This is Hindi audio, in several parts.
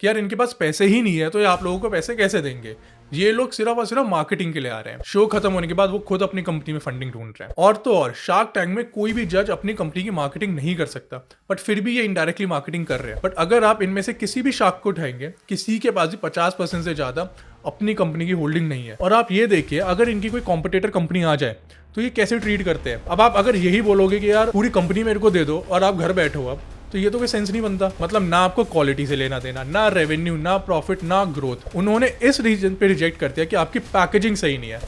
कि यार इनके पास पैसे ही नहीं है तो ये आप लोगों को पैसे कैसे देंगे। ये लोग सिर्फ और सिर्फ मार्केटिंग के लिए आ रहे हैं। शो खत्म होने के बाद वो खुद अपनी कंपनी में फंडिंग ढूंढ रहे हैं। और तो और शार्क टैंक में कोई भी जज अपनी कंपनी की मार्केटिंग नहीं कर सकता, बट फिर भी ये इनडायरेक्टली मार्केटिंग कर रहे हैं। बट अगर आप इनमें से किसी भी शार्क को उठाएंगे, किसी के पास भी 50% से ज्यादा अपनी कंपनी की होल्डिंग नहीं है। और आप ये देखिए, अगर इनकी कोई कॉम्पिटिटर कंपनी आ जाए तो ये कैसे ट्रीट करते हैं। अब आप अगर यही बोलोगे कि यार पूरी कंपनी मेरे को दे दो और आप घर बैठो, अब तो ये तो कोई सेंस नहीं बनता। मतलब ना आपको क्वालिटी से लेना देना, ना रेवेन्यू, ना प्रॉफिट, ना ग्रोथ। उन्होंने इस रीजन पे रिजेक्ट कर दिया कि आपकी पैकेजिंग सही नहीं है।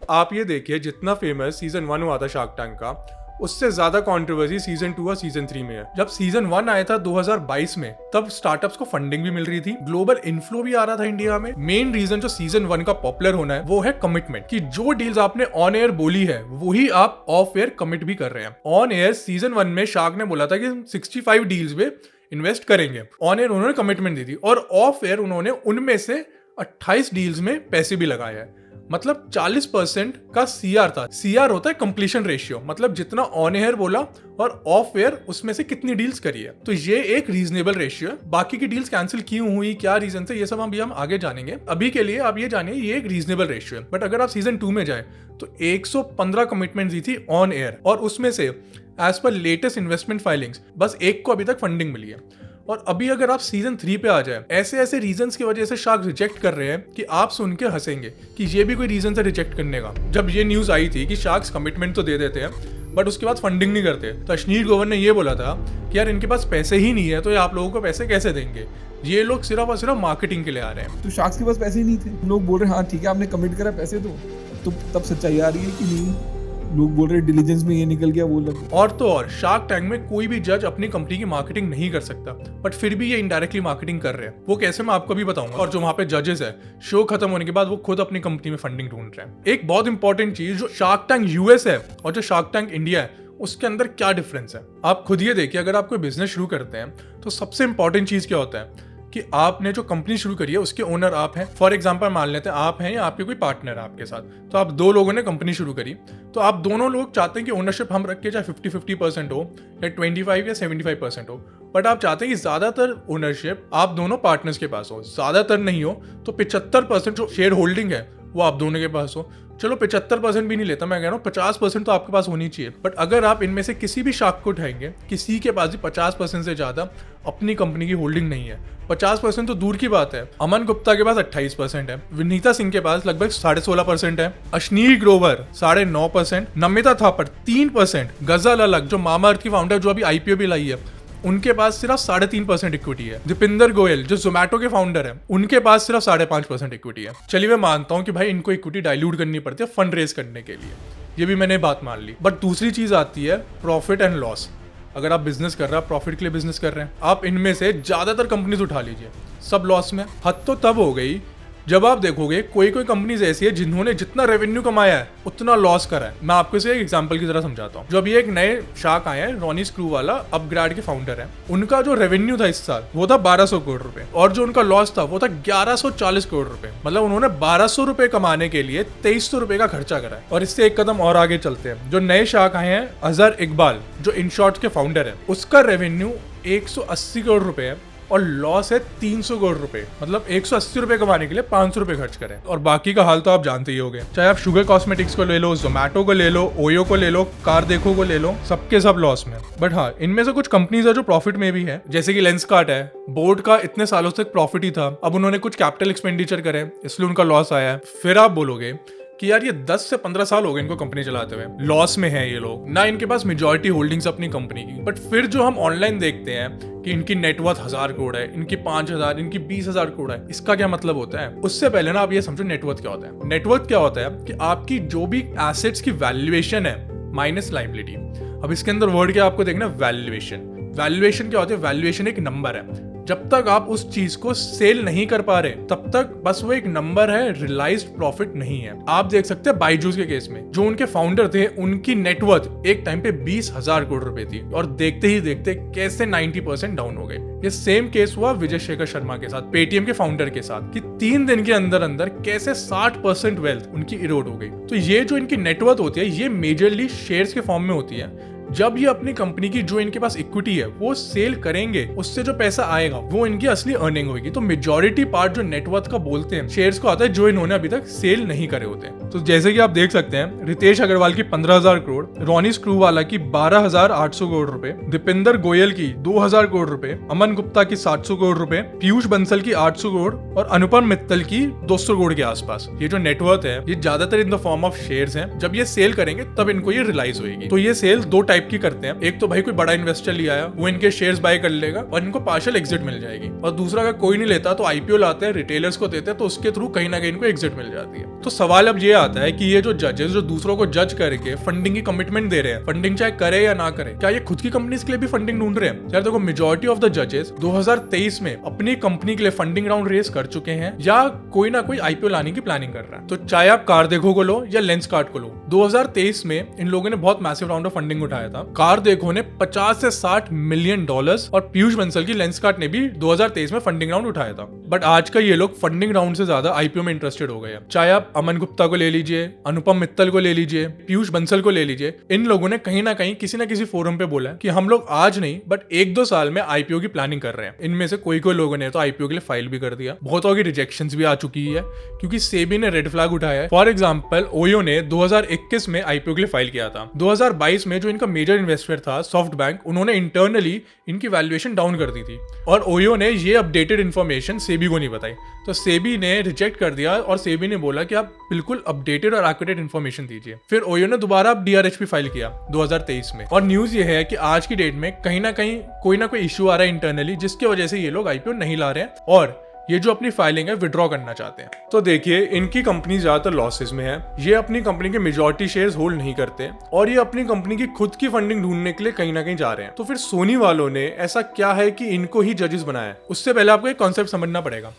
आप ये देखिए, जितना फेमस सीजन 1 हुआ था शार्क टैंक का, उससे ज्यादा कंट्रोवर्सी सीजन 2 और सीजन 3 में है। जब सीजन 1 आया था 2022 में, तब स्टार्टअप्स को फंडिंग भी मिल रही थी, ग्लोबल इन्फ्लो भी आ रहा था इंडिया में। मेन रीजन जो सीजन 1 का पॉपुलर होना है वो है कमिटमेंट, कि जो डील्स आपने ऑन एयर बोली है वही आप ऑफ एयर कमिट भी कर रहे हैं। ऑन एयर सीजन 1 में शार्क ने बोला था कि 65 डील्स में इन्वेस्ट करेंगे। ऑन एयर उन्होंने कमिटमेंट दी थी, और ऑफ एयर उन्होंने उनमें से 28 डील्स में पैसे भी लगाए हैं। मतलब 40% का सीआर था। सीआर होता है कंप्लीशन रेशियो, मतलब जितना ऑन एयर बोला और ऑफ एयर उसमें से कितनी डील्स करी है। तो ये एक रीजनेबल रेशियो है। बाकी की डील्स कैंसिल क्यों हुई, क्या रीजन थे, ये सब हम आगे जानेंगे। अभी के लिए आप ये जानिए, ये एक रीजनेबल रेशियो है। बट अगर आप सीजन 2 में जाए तो 115 कमिटमेंट दी थी ऑन एयर, और उसमें से as per latest investment filings बस एक को अभी तक फंडिंग मिली है। और अभी अगर आप सीजन 3 पे आ जाए, ऐसे ऐसे रीजंस की वजह से शार्क रिजेक्ट कर रहे हैं कि आप सुन के हंसेंगे कि ये भी कोई रीजन है रिजेक्ट करने का। जब ये न्यूज आई थी कि शार्क्स कमिटमेंट तो दे देते हैं बट उसके बाद फंडिंग नहीं करते, तो अश्नीर ग्रोवर ने ये बोला था कि यार इनके पास पैसे ही नहीं है तो ये आप लोगों को पैसे कैसे देंगे। ये लोग सिर्फ और सिर्फ मार्केटिंग के लिए आ रहे हैं। तो शार्क्स के पास पैसे ही नहीं थे। लोग बोल रहे हैं हाँ ठीक है आपने कमिट करा पैसे दो, तो तब सच्चाई आ रही है कि नहीं। लोग बोल रहे डिलीजेंस में ये निकल गया, वो लग। और तो और शार्क टैंक में कोई भी जज अपनी कंपनी की मार्केटिंग नहीं कर सकता, बट फिर भी ये इनडायरेक्टली मार्केटिंग कर रहे हैं। वो कैसे मैं आपको भी बताऊंगा। और जो वहां पे जजेस है, शो खत्म होने के बाद वो खुद अपनी कंपनी में फंडिंग ढूंढ रहे हैं। एक बहुत इंपॉर्टेंट चीज, जो शार्क टैंक यूएस है और जो शार्क टैंक इंडिया है, उसके अंदर क्या डिफरेंस है आप खुद ये देखिए। अगर आप कोई बिजनेस शुरू करते हैं तो सबसे इंपॉर्टेंट चीज क्या होता है कि आपने जो कंपनी शुरू करी है उसके ओनर आप हैं। फॉर एग्जांपल मान लेते हैं आप हैं या आपके कोई पार्टनर है आपके साथ, तो आप दो लोगों ने कंपनी शुरू करी, तो आप दोनों लोग चाहते हैं कि ओनरशिप हम रख के चाहे 50-50% हो या 25 या 75% हो, बट आप चाहते हैं कि ज्यादातर ओनरशिप आप दोनों पार्टनर्स के पास हो। ज्यादातर नहीं हो तो 75% जो शेयर होल्डिंग है वो आप दोनों के पास हो। चलो 75% भी नहीं लेता, मैं कह रहा हूँ 50% तो आपके पास होनी चाहिए। बट अगर आप इनमें से किसी भी शार्क को उठाएंगे, किसी के पास भी 50% से ज्यादा अपनी कंपनी की होल्डिंग नहीं है। 50% तो दूर की बात है, अमन गुप्ता के पास 28% है, विनीता सिंह के पास लगभग 16.5% है, अश्नीर ग्रोवर 9.5%, नमिता थापर 3%, गजल अलग जो मामा अर्थ की फाउंडर जो अभी आईपीओ भी लाई है, उनके पास सिर्फ 3.5% इक्विटी है। दीपिंदर गोयल जो जोमैटो के फाउंडर है, उनके पास सिर्फ 5.5% इक्विटी है। चलिए मैं मानता हूँ कि भाई इनको इक्विटी डाइल्यूट करनी पड़ती है फंड रेज करने के लिए, ये भी मैंने बात मान ली। बट दूसरी चीज आती है प्रॉफिट एंड लॉस। अगर आप बिजनेस कर रहे हैं, प्रॉफिट के लिए बिजनेस कर रहे हैं, आप इनमें से ज्यादातर कंपनीज उठा लीजिए, सब लॉस में। हद तो तब हो गई जब आप देखोगे कोई कोई कंपनीज ऐसी है जिन्होंने जितना रेवेन्यू कमाया है उतना लॉस करा है। मैं आपको इसे एक एग्जांपल की तरह समझाता हूँ। जो अभी एक नए शार्क आए हैं, रॉनी स्क्रू वाला, अपग्रेड के फाउंडर हैं, उनका जो रेवेन्यू था इस साल वो था 1200 करोड़ रुपए, और जो उनका लॉस था वो था 1140 करोड़ रुपए। मतलब उन्होंने 1200 रुपए कमाने के लिए 2300 रुपए का खर्चा करा है। और इससे एक कदम और आगे चलते हैं, जो नए शार्क आए हैं, अजहर इकबाल जो इनशॉर्ट के फाउंडर है, उसका रेवेन्यू 180 करोड़ रुपए है और लॉस है 300 करोड़ रुपए। मतलब 180 रुपए कमाने के लिए 500 रुपए खर्च करें। और बाकी का हाल तो आप जानते ही होंगे, चाहे आप शुगर कॉस्मेटिक्स को ले लो, जोमैटो को ले लो, ओयो को ले लो, कार देखो को ले लो, सबके सब लॉस में। बट हाँ, इनमें से कुछ कंपनीज है जो प्रॉफिट में भी है, जैसे कि लेंसकार्ट है। बोर्ड का इतने सालों से प्रॉफिट ही था, अब उन्होंने कुछ कैपिटल एक्सपेंडिचर करे इसलिए उनका लॉस आया है। फिर आप बोलोगे कि यार ये 10 से 15 साल हो गए इनको कंपनी चलाते हुए, लॉस में है ये लोग, ना इनके पास मेजॉरिटी होल्डिंग्स अपनी कंपनी की। बट फिर जो हम ऑनलाइन देखते हैं कि इनकी नेटवर्थ 1000 करोड़ है, इनकी 5000, इनकी 20,000 करोड़ है, इसका क्या मतलब होता है? उससे पहले ना आप ये समझो नेटवर्थ क्या होता है। नेटवर्थ क्या होता है कि आपकी जो भी एसेट्स की वैल्यूएशन है माइनस लायबिलिटी। अब इसके अंदर वर्ड क्या आपको देखना, वैल्यूएशन। वैल्यूएशन क्या होता है? वैल्यूएशन एक नंबर है। जब तक आप उस चीज को सेल नहीं कर पा रहे तब तक बस वो एक नंबर है, रियलाइज्ड प्रॉफिट नहीं है। आप देख सकते हैं बायजूस के केस में, जो उनके फाउंडर थे उनकी नेटवर्थ एक टाइम पे 20,000 करोड़ रुपए थी, और देखते ही देखते कैसे 90% डाउन हो गए। ये सेम केस हुआ विजय शेखर शर्मा के साथ, पेटीएम के फाउंडर के साथ, कि 3 दिन के अंदर अंदर कैसे 60% वेल्थ उनकी इरोड हो गई। तो ये जो इनकी नेटवर्थ होती है ये मेजरली शेयर्स के फॉर्म में होती है, जब ये अपनी कंपनी की जो इनके पास इक्विटी है वो सेल करेंगे, उससे जो पैसा आएगा वो इनकी असली अर्निंग होगी। तो मेजॉरिटी पार्ट जो नेटवर्थ का बोलते हैं शेयर्स को आता है जो इन्होंने अभी तक सेल नहीं करे होते हैं। तो जैसे कि आप देख सकते हैं, रितेश अग्रवाल की 15,000 करोड़, रॉनी स्क्रूवाला की 12,800 करोड़ रुपए, दीपिंदर गोयल की 2,000 करोड़ रुपए, अमन गुप्ता की 700 करोड़ रुपए, पीयूष बंसल की 800 करोड़ और अनुपम मित्तल की 200 करोड़ के आसपास। ये जो नेटवर्थ है ये ज्यादातर in the form of shares हैं। जब ये सेल करेंगे तब इनको ये रियलाइज होगी। तो ये सेल दो टाइप की करते हैं, एक तो भाई कोई बड़ा इन्वेस्टर लिया आया वो इनके शेयर्स बाय कर लेगा और इनको पार्शियल एग्जिट मिल जाएगी, और दूसरा अगर कोई नहीं लेता तो आईपीओ लाते हैं, रिटेलर्स को देते हैं, तो उसके थ्रू कहीं ना कहीं इनको एग्जिट मिल जाती है। तो सवाल अब ये आता है कि ये जो जजेस जो दूसरों को जज करके फंडिंग की कमिटमेंट दे रहे हैं, फंडिंग चाहे करे या ना करे, क्या ये खुद की कंपनीज के लिए भी फंडिंग ढूंढ रहे हैं? यार देखो, मेजॉरिटी ऑफ द जजेस 2023 में अपनी कंपनी के लिए फंडिंग राउंड रेस कर चुके हैं या कोई ना कोई आईपीओ लाने की प्लानिंग कर रहा है। तो चाहे आप कार देखो को लो या लेंसकार्ट को लो, 2023 में इन लोगों ने बहुत मैसिव राउंड ऑफ फंडिंग उठाया था। कार देखो ने 50 से 60 मिलियन डॉलर्स और पीयूष बंसल की लेंसकार्ट ने भी 2023 में फंडिंग राउंड उठाया था। बट आज का ये लोग फंडिंग राउंड से ज्यादा आईपीओ में इंटरेस्टेड हो गए हैं। चाहे आप अमन गुप्ता को ले लीजिए, अनुपम मित्तल को ले लीजिए, पीयूष बंसल को ले लीजिए, इन लोगों ने कहीं ना कहीं किसी ना किसी फोरम पे बोला कि हम लोग आज नहीं बट 1-2 साल में आईपीओ की प्लानिंग कर रहे हैं। इनमें से कोई लोगों ने तो आईपीओ के लिए फाइल भी कर दिया, बहुतों की रिजेक्शंस भी आ चुकी है क्योंकि सेबी ने रेड फ्लैग उठाया है। फॉर एग्जांपल, ओयो ने 2021 में आईपीओ के लिए फाइल किया था। 2022 में जो इनका मेजर इन्वेस्टर था सॉफ्ट बैंक, उन्होंने इंटरनली इनकी वैल्यूएशन डाउन कर दी थी और ओयो ने ये अपडेटेड इन्फॉर्मेशन सेबी को नहीं बताई, तो सेबी ने रिजेक्ट कर दिया और सेबी ने बोला कि आप बिल्कुल अपडेटेड और एक्यूरेट इन्फॉर्मेशन दीजिए। फिर ओयो ने दोबारा डीआरएचपी फाइल किया 2023 में, और न्यूज ये है कि आज की डेट में कहीं ना कहीं कोई ना कोई इश्यू आ रहा है इंटरनली जिसकी वजह से ये लोग आईपीओ नहीं ला रहे हैं और ये जो अपनी फाइलिंग है विड्रॉ करना चाहते हैं। तो देखिए, इनकी कंपनी ज्यादातर लॉसेस में है, ये अपनी कंपनी के मेजॉरिटी शेयर्स होल्ड नहीं करते और ये अपनी कंपनी की खुद की फंडिंग ढूंढने के लिए कहीं ना कहीं जा रहे हैं। तो फिर सोनी वालों ने ऐसा क्या है कि इनको ही जजेस बनाया है? उससे पहले आपको एक कॉन्सेप्ट समझना पड़ेगा,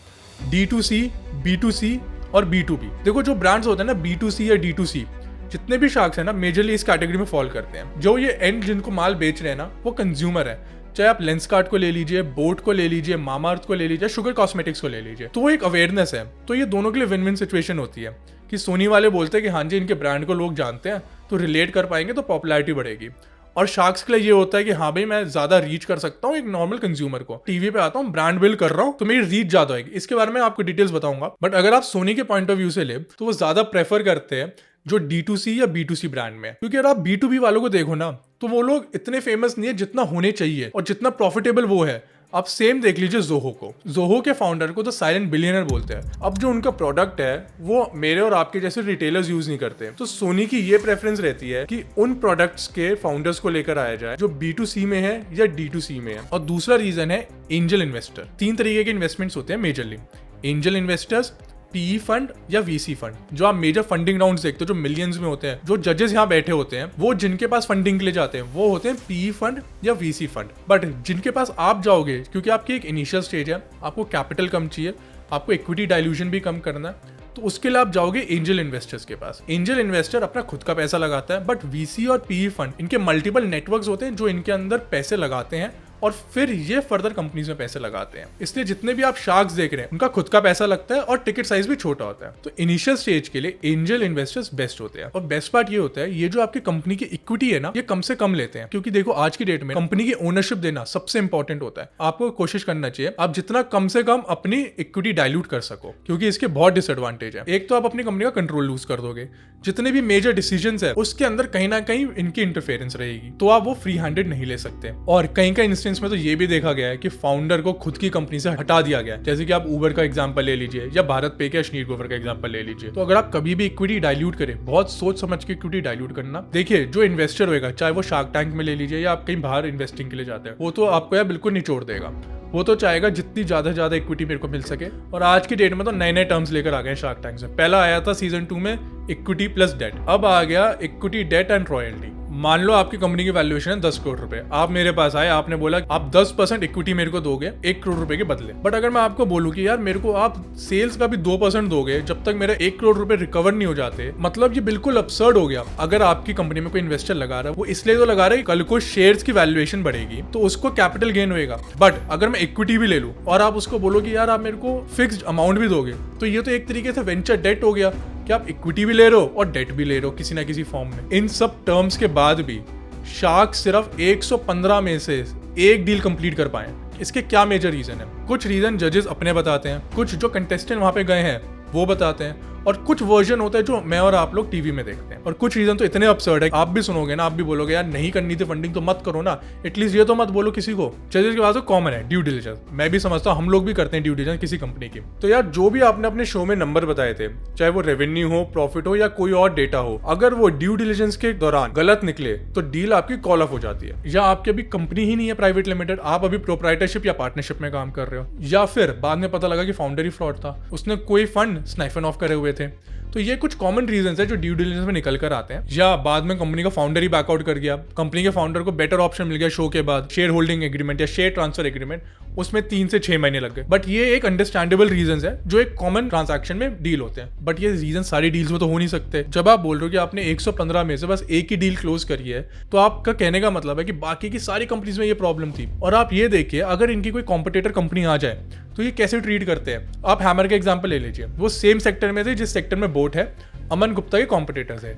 D2C, B2C और B2B। देखो, जो ब्रांड्स होते हैं ना B2C या D2C, जितने भी शार्क्स है ना मेजरली इस कैटेगरी में फॉल करते हैं। जो ये एंड जिनको माल बेच रहे हैं ना वो कंज्यूमर है, चाहे आप लेंसकार्ट को ले लीजिए, बोट को ले लीजिए, मामाअर्थ को ले लीजिए, शुगर कॉस्मेटिक्स को ले लीजिए, तो वो एक अवेयरनेस है। तो ये दोनों के लिए विन विन सिचुएशन होती है कि सोनी वाले बोलते हैं कि हाँ जी इनके ब्रांड को लोग जानते हैं तो रिलेट कर पाएंगे तो पॉपुलैरिटी बढ़ेगी, और शार्क्स के लिए ये होता है कि हाँ भाई मैं ज्यादा रीच कर सकता हूँ एक नॉर्मल कंज्यूमर को, टीवी पे आता हूँ, ब्रांड बिल्ड कर रहा हूँ तो मेरी रीच ज्यादा होगी। इसके बारे में आपको डिटेल्स बताऊंगा, बट अगर आप सोनी के पॉइंट ऑफ व्यू से ले तो वो ज्यादा प्रेफर करते हैं जो D2C या B2C ब्रांड में, क्योंकि अगर आप B2B वालों को देखो ना तो वो लोग इतने फेमस नहीं है जितना होने चाहिए और जितना प्रॉफिटेबल वो है। आप सेम देख लीजिए जोहो को, जोहो के फाउंडर को तो साइलेंट बिलियनर बोलते हैं। अब जो उनका प्रोडक्ट है वो मेरे और आपके जैसे रिटेलर्स यूज नहीं करते, तो सोनी की ये प्रेफरेंस रहती है कि उन प्रोडक्ट्स के फाउंडर्स को लेकर आया जाए जो B2C में है या D2C में है। और दूसरा रीजन है एंजल इन्वेस्टर। 3 तरीके के इन्वेस्टमेंट्स होते हैं majorly, angel investors, PE fund या वीसी फंड। जो आप मेजर फंडिंग राउंड्स देखते हो जो मिलियंस में होते हैं, जो जजेस यहाँ बैठे होते हैं वो जिनके पास फंडिंग के लिए जाते हैं वो होते हैं पीई फंड या वीसी फंड। बट जिनके पास आप जाओगे, क्योंकि आपकी एक इनिशियल स्टेज है, आपको कैपिटल कम चाहिए, आपको इक्विटी डाइल्यूशन भी कम करना है, तो उसके लिए आप जाओगे एंजल इन्वेस्टर्स के पास। एंजल इन्वेस्टर अपना खुद का पैसा लगाता है, बट वीसी और पीई फंड इनके मल्टीपल नेटवर्क्स होते हैं जो इनके अंदर पैसे लगाते हैं और फिर ये फर्दर कंपनीज में पैसे लगाते हैं। इसलिए जितने भी आप शार्क्स देख रहे हैं उनका खुद का पैसा लगता है और टिकट साइज भी छोटा होता है। तो इनिशियल स्टेज के लिए एंजल इन्वेस्टर्स बेस्ट होते हैं। और बेस्ट पार्ट ये होता है, ये जो आपकी कंपनी की इक्विटी है ना, ये कम से कम लेते हैं, क्योंकि देखो आज की डेट में कंपनी की ओनरशिप देना सबसे इंपॉर्टेंट होता है। आपको कोशिश करना चाहिए आप जितना कम से कम अपनी इक्विटी डाइल्यूट कर सको, क्योंकि इसके बहुत डिसएडवांटेज है। एक तो आप अपनी कंपनी का कंट्रोल लूज कर दोगे, जितने भी मेजर डिसीजंस है उसके अंदर कहीं ना कहीं इनकी इंटरफेरेंस रहेगी, तो आप वो फ्री हैंडेड नहीं ले सकते। और कहीं का इंस्टेंस में तो ये भी देखा गया है कि फाउंडर को खुद की कंपनी से हटा दिया गया है। जैसे कि आप उबर का एग्जांपल ले लीजिए या भारत पे के अश्नीर ग्रोवर का एग्जांपल ले लीजिए। तो अगर आप कभी भी इक्विटी डाइल्यूट करें, बहुत सोच समझ के इक्विटी डाइल्यूट करना। देखिए, जो इन्वेस्टर होगा, चाहे वो शार्क टैंक में ले लीजिए या आप कहीं बाहर इन्वेस्टिंग के लिए जाते हैं, वो तो आपको यार बिल्कुल निचोड़ देगा। वो तो चाहेगा जितनी ज्यादा से ज्यादा इक्विटी मेरे को मिल सके। और आज की डेट में तो नए नए टर्म्स लेकर आ गए शार्क टैंक से। पहला आया था सीजन 2 में इक्विटी प्लस डेट, अब आ गया इक्विटी डेट एंड रॉयल्टी। मान लो आपकी कंपनी की वैल्यूएशन है 10 करोड़ रुपए, आप मेरे पास आए, आपने बोला आप 10% इक्विटी मेरे को दोगे 1 करोड़ रुपए के बदले। बट अगर मैं आपको बोलूं कि यार मेरे को आप सेल्स का भी 2% दोगे जब तक मेरा 1 करोड़ रुपए रिकवर नहीं हो जाते, मतलब ये बिल्कुल अब्सर्ड हो गया। अगर आपकी कंपनी में कोई इन्वेस्टर लगा रहा है, वो इसलिए तो लगा रहा है कल को शेयर्स की वैल्यूएशन बढ़ेगी तो उसको कैपिटल गेन होएगा। बट अगर मैं इक्विटी भी ले लूं और आप उसको बोलो कि यार आप मेरे को फिक्स्ड अमाउंट भी दोगे, तो ये तो एक तरीके से वेंचर डेट हो गया कि आप इक्विटी भी ले रहे हो और डेट भी ले रहे हो किसी ना किसी फॉर्म में। इन सब टर्म्स के बाद भी शार्क सिर्फ 115 में से एक डील कंप्लीट कर पाए। इसके क्या मेजर रीजन है? कुछ रीजन जजेस अपने बताते हैं, कुछ जो कंटेस्टेंट वहां पे गए हैं वो बताते हैं, और कुछ वर्जन होता है जो मैं और आप लोग टीवी में देखते हैं। और कुछ रीजन तो इतने absurd है, आप भी सुनोगे ना, आप भी बोलोगे यार नहीं करनी थी फंडिंग तो मत करो ना, एटलीस्ट ये तो मत बोलो किसी को। जजेस के पास तो कॉमन है ड्यू डिलिजेंस, मैं भी समझता हूँ, हम लोग भी करते हैं ड्यू डिलिजेंस किसी कंपनी की। तो यार जो भी आपने अपने शो में नंबर बताए थे, चाहे वो रेवेन्यू हो, प्रॉफिट हो या कोई और डेटा हो, अगर वो ड्यू डिलिजेंस के दौरान गलत निकले तो डील आपकी कॉल ऑफ हो जाती है। या आपकी अभी कंपनी ही नहीं है प्राइवेट लिमिटेड, आप अभी प्रोप्राइटरशिप या पार्टनरशिप में काम कर रहे हो, या फिर बाद में पता लगा कि फाउंडर ही फ्रॉड था, उसने कोई फंड स्नाइफन ऑफ करे हुए थे। तो ये कुछ कॉमन रीजंस है जो ड्यू डिलिजेंस में निकल कर आते हैं। या बाद में कंपनी का फाउंडर ही बैकआउट कर गया, कंपनी के फाउंडर को बेटर ऑप्शन मिल गया शो के बाद, शेयर होल्डिंग एग्रीमेंट या शेयर ट्रांसफर एग्रीमेंट, उसमें 3 से 6 महीने लग गए। बट ये एक अंडरस्टैंडेबल रीजंस है जो एक कॉमन ट्रांजैक्शन में डील होते हैं। बट ये रीजन सारी डील्स में तो हो नहीं सकते। जब आप बोल रहे हो कि आपने 115 में से बस एक ही डील क्लोज करी है, तो आपका कहने का मतलब है कि बाकी की सारी कंपनीज में ये प्रॉब्लम थी। और आप ये देखिए, अगर इनकी कोई कॉम्पिटिटर कंपनी आ जाए तो ये कैसे ट्रीट करते हैं। आप हैमर का एग्जांपल ले लीजिए, वो सेम सेक्टर में थे जिस सेक्टर में बोट है, अमन गुप्ता के कॉम्पिटिटर्स है।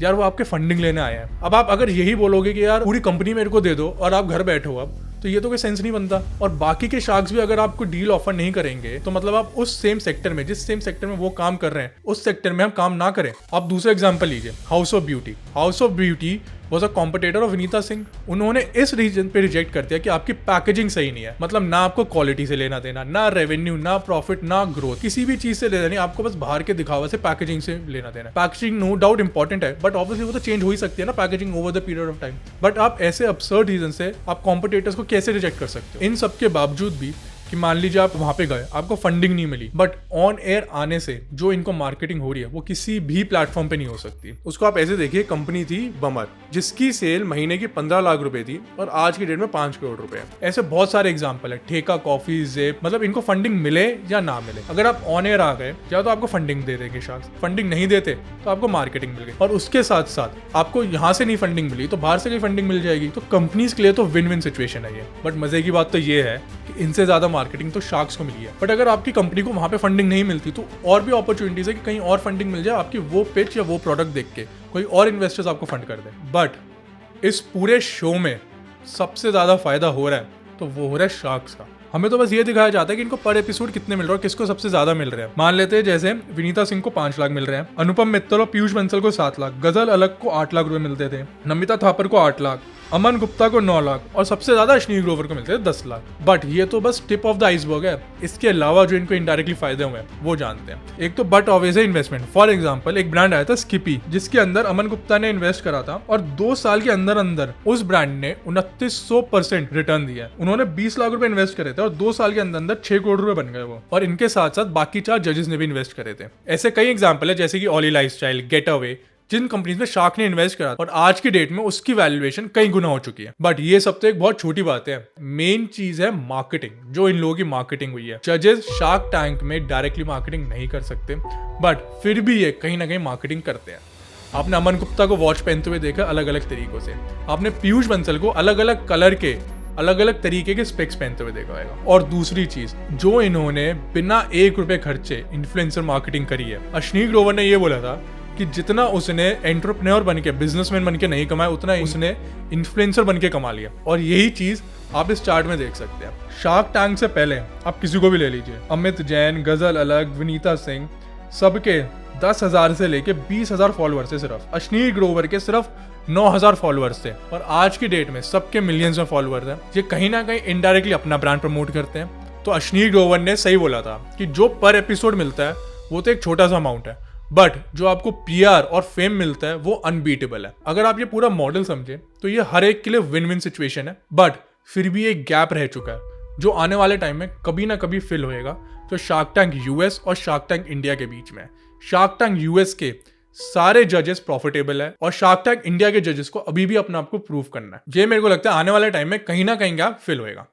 यार वो आपके फंडिंग लेने आए हैं। अब आप अगर यही बोलोगे कि यार पूरी कंपनी मेरे को दे दो और आप घर बैठो, अब तो ये तो कोई सेंस नहीं बनता। और बाकी के शार्क्स भी अगर आपको डील ऑफर नहीं करेंगे तो मतलब आप उस सेम सेक्टर में, जिस सेम सेक्टर में वो काम कर रहे हैं, उस सेक्टर में हम काम ना करें। आप दूसरा एग्जांपल लीजिए, house of beauty. House of beauty was a competitor of Vinita Singh. उन्होंने इस रीजन पे रिजेक्ट कर दिया कि आपकी पैकेजिंग सही नहीं है। मतलब ना आपको क्वालिटी से लेना देना, ना रेवेन्यू, ना प्रॉफिट, ना ग्रोथ, किसी भी चीज से लेना नहीं, आपको बस बाहर के दिखावा से पैकेजिंग से लेना देना। पैकेजिंग नो डाउट इंपॉर्टेंट है, बट ऑब्वियसली वो तो चेंज हो ही सकती है ना packaging over the period of time. But आप ऐसे अब्सर्ड रीजन से आप कॉम्पिटिटर्स को कैसे रिजेक्ट कर सकते हो? इन सब के बावजूद भी कि मान लीजिए आप वहां पे गए, आपको फंडिंग नहीं मिली, बट ऑन एयर आने से जो इनको मार्केटिंग हो रही है वो किसी भी प्लेटफॉर्म पे नहीं हो सकती। उसको आप ऐसे देखिए, कंपनी थी बमर, जिसकी सेल महीने की 15 लाख रुपए थी और आज की डेट में 5 करोड़ रुपए है। ऐसे बहुत सारे एग्जांपल है, ठेका कॉफी, जेप, मतलब इनको फंडिंग मिले या ना मिले, अगर आप ऑन एयर आ गए या तो आपको फंडिंग दे देंगे शार्क्स, फंडिंग नहीं देते तो आपको मार्केटिंग मिल गई, और उसके साथ साथ आपको यहाँ से नहीं फंडिंग मिली तो बाहर से कहीं फंडिंग मिल जाएगी। तो कंपनीज के लिए तो विन विन सिचुएशन है ये। बट मजे की बात तो ये है कि इनसे ज्यादा मार्केटिंग तो शार्क्स को मिली है। बट अगर आपकी कंपनी को वहां पे फंडिंग नहीं मिलती तो और भी अपॉर्चुनिटीज है कि कहीं और फंडिंग मिल जाए, आपकी वो पिच या वो प्रोडक्ट देख के कोई और इन्वेस्टर्स आपको फंड कर दे। बट इस पूरे शो में सबसे ज्यादा फायदा हो रहा है तो वो हो रहा है शार्क्स का। हमें तो बस ये दिखाया जाता है कि इनको पर एपिसोड कितने मिल रहे हैं और किसको सबसे ज्यादा मिल रहे हैं। मान लेते हैं जैसे विनीता सिंह को 5 लाख मिल रहे हैं, अनुपम मित्तल और पीयूष बंसल को 7 लाख, गजल अलग को 8 लाख रुपए मिलते थे, नमिता थापर को 8 लाख, अमन गुप्ता को 9 लाख और सबसे ज्यादा अश्नीर ग्रोवर को मिलते थे 10 लाख। बट ये तो बस टिप ऑफ द आइसबर्ग है। इसके अलावा जो इनको इनडायरेक्टली फायदे हुए हैं वो जानते हैं। एक तो बट ऑब्वियस है इन्वेस्टमेंट। फॉर एग्जांपल एक ब्रांड आया था स्किपी, जिसके अंदर अमन गुप्ता ने इन्वेस्ट करा था और 2 साल के अंदर अंदर उस ब्रांड ने 2900% रिटर्न दिया है। उन्होंने 20 लाख रुपए इन्वेस्ट करे थे और 2 साल के अंदर 6 करोड़ रुपए बन गए वो। और इनके साथ साथ बाकी 4 जजेस ने भी इन्वेस्ट करे थे। ऐसे कई एग्जाम्पल है, जैसे कि ऑली लाइफस्टाइल, गेट अवे, जिन कंपनीज में शार्क ने इन्वेस्ट करा और आज की डेट में उसकी वैल्यूएशन कई गुना हो चुकी है। बट ये सब तो एक बहुत छोटी बात है। मेन चीज है मार्केटिंग, जो इन लोगों की मार्केटिंग हुई है। जजेस शार्क टैंक में डायरेक्टली मार्केटिंग नहीं कर सकते, बट फिर भी ये कहीं ना कहीं मार्केटिंग करते हैं। आपने अमन गुप्ता को वॉच पहनते हुए देखा अलग अलग तरीकों से, आपने पीयूष बंसल को अलग अलग कलर के अलग अलग तरीके के स्पेक्स पहनते हुए देखा होगा। और दूसरी चीज, जो इन्होंने बिना 1 रुपए खर्चे इन्फ्लुएंसर मार्केटिंग करी है। अश्नीर ग्रोवर ने ये बोला था कि जितना उसने एंटरप्रेन्योर बन के, बिजनेसमैन बन के नहीं कमाया, उतना उसने इन्फ्लुएंसर बन के कमा लिया। और यही चीज आप इस चार्ट में देख सकते हैं। शार्क टैंक से पहले आप किसी को भी ले लीजिए, अमित जैन, गजल अलग, विनीता सिंह, सबके 10,000 से लेके 20,000 फॉलोअर्स थे सिर्फ। अश्नीर ग्रोवर के सिर्फ 9,000 फॉलोअर्स थे और आज की डेट में सबके मिलियंस में फॉलोअर्स हैं। ये कहीं ना कहीं इनडायरेक्टली अपना ब्रांड प्रमोट करते हैं। तो अश्नीर ग्रोवर ने सही बोला था कि जो पर एपिसोड मिलता है वो तो एक छोटा सा अमाउंट है, बट जो आपको पीआर और फेम मिलता है वो अनबीटेबल है। अगर आप ये पूरा मॉडल समझे तो ये हर एक के लिए विन विन सिचुएशन है। बट फिर भी एक गैप रह चुका है जो आने वाले टाइम में कभी ना कभी फिल होएगा, जो शार्क टैंक यूएस और शार्क टैंक इंडिया के बीच में। शार्क टैंक यूएस के सारे जजेस प्रॉफिटेबल है और शार्क टैंक इंडिया के जजेस को अभी भी अपने आप को प्रूव करना है। ये मेरे को लगता है आने वाले टाइम में कहीं ना कहीं गैप फिल होएगा।